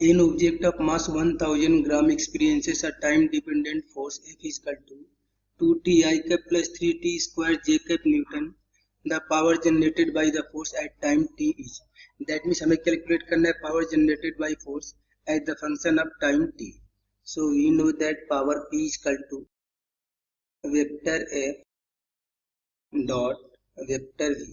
An object of mass 1000 gram experiences a time-dependent force F is equal to 2t I cap plus 3t square j cap Newton. The power generated by the force at time t is. That means हमें calculate करना है power generated by force at the function of time t. So we know that power P is equal to vector F dot vector V.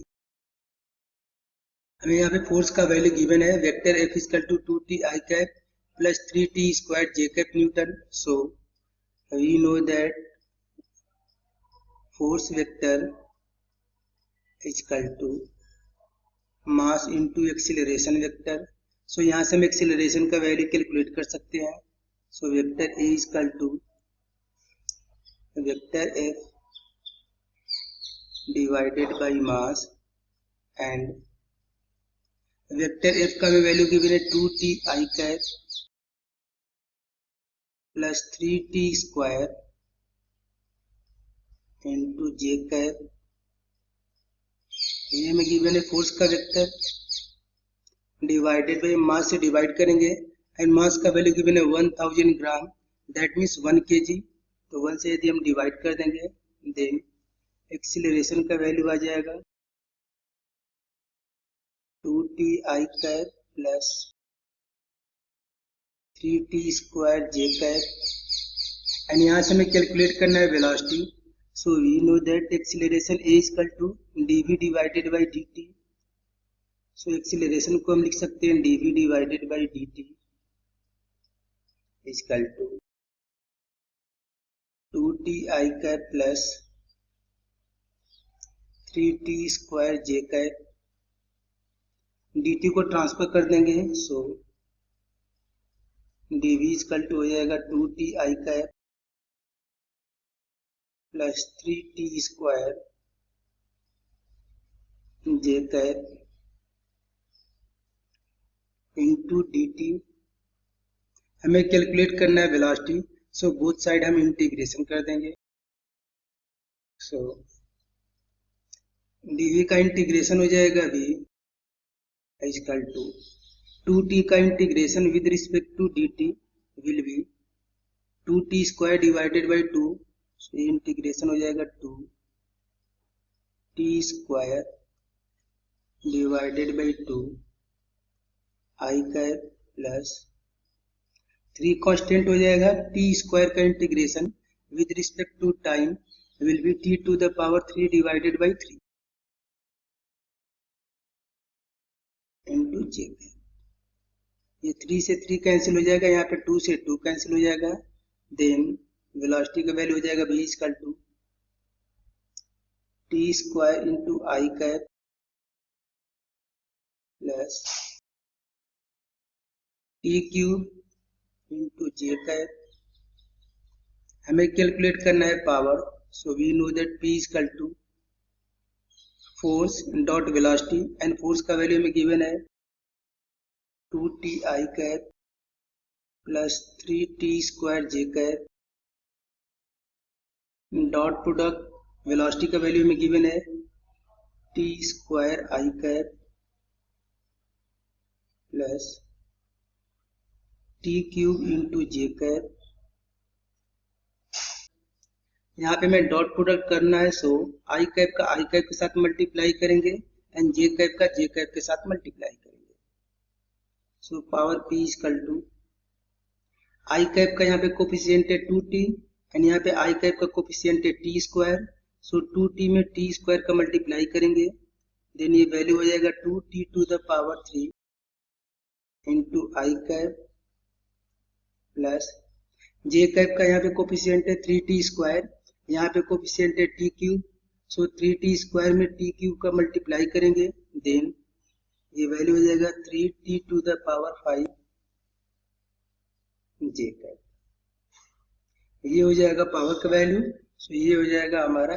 हमें यहाँ पे force का value given है vector F equal to 2t I cap plus 3t square j cap newton. So we know that force vector equal to mass into acceleration vector. So यहाँ से हम acceleration का value calculate कर सकते हैं. So vector A equal to vector F divided by mass and vector F का भी value given है 2t I cap plus 3t square into J cap. ये में गिवन है फोर्स का वेक्टर डिवाइडेड बाई मास से डिवाइड करेंगे एंड मास का वैल्यू गिवन है 1000 ग्राम. That means 1 kg. तो 1 से यदि हम डिवाइड कर देंगे देन एक्सीलरेशन का वैल्यू आ जाएगा 2t I cap plus 3t square J cap and यहाँ से हमें कैलकुलेट करना है velocity. So we know that acceleration A equal to dv divided by dt. So acceleration को हम लिख सकते हैं dv divided by dt equal to 2t I cap plus 3t square J cap. dt को transfer कर देंगे. सो dv equal to हो जाएगा 2t I cap plus 3t square J cap into dt. हमें कैलकुलेट करना है वेलोसिटी. सो बोथ साइड हम integration कर देंगे. सो dv का इंटीग्रेशन हो जाएगा v इक्वल टू 2t का integration with respect to dt will be 2t square divided by 2. So integration हो जाएगा 2t square divided by 2 I cap plus 3 constant हो जाएगा. t स्क्वायर का integration with respect to time will be t to the power 3 divided by 3 into J cap. ये 3 से 3 cancel हो जाएगा. यहाँ पे 2 से 2 कैंसिल हो जाएगा. देन वेलोसिटी का वैल्यू हो जाएगा v equal to t square into I cap plus t cube into J cap. हमें कैलकुलेट करना है power. So we know that p equal to force dot velocity and force का value में given है 2t I cap plus 3t square J cap dot product velocity का value में given है t square I cap plus t cube into J cap. यहाँ पे मैं dot product करना है. सो I कैप का I कैप के साथ मल्टीप्लाई करेंगे एंड जे कैप का जे कैप के साथ मल्टीप्लाई करेंगे. So power P equal to I cap का यहाँ पे कोफिशिएंट है 2t एंड यहाँ पे I कैप का कोफिशिएंट है t स्क्वायर. सो 2t में t स्क्वायर का मल्टीप्लाई करेंगे देन ये वैल्यू हो जाएगा 2t to the power 3 into I cap plus J cap का यहाँ पे कोफिशिएंट है 3t स्क्वायर. यहाँ पे कोफिशिएंट है t cube. So 3t square में t क्यूब का मल्टीप्लाई करेंगे देन ये वैल्यू हो जाएगा 3t to the power 5 J cap. ये हो जाएगा पावर का वैल्यू. सो ये हो जाएगा हमारा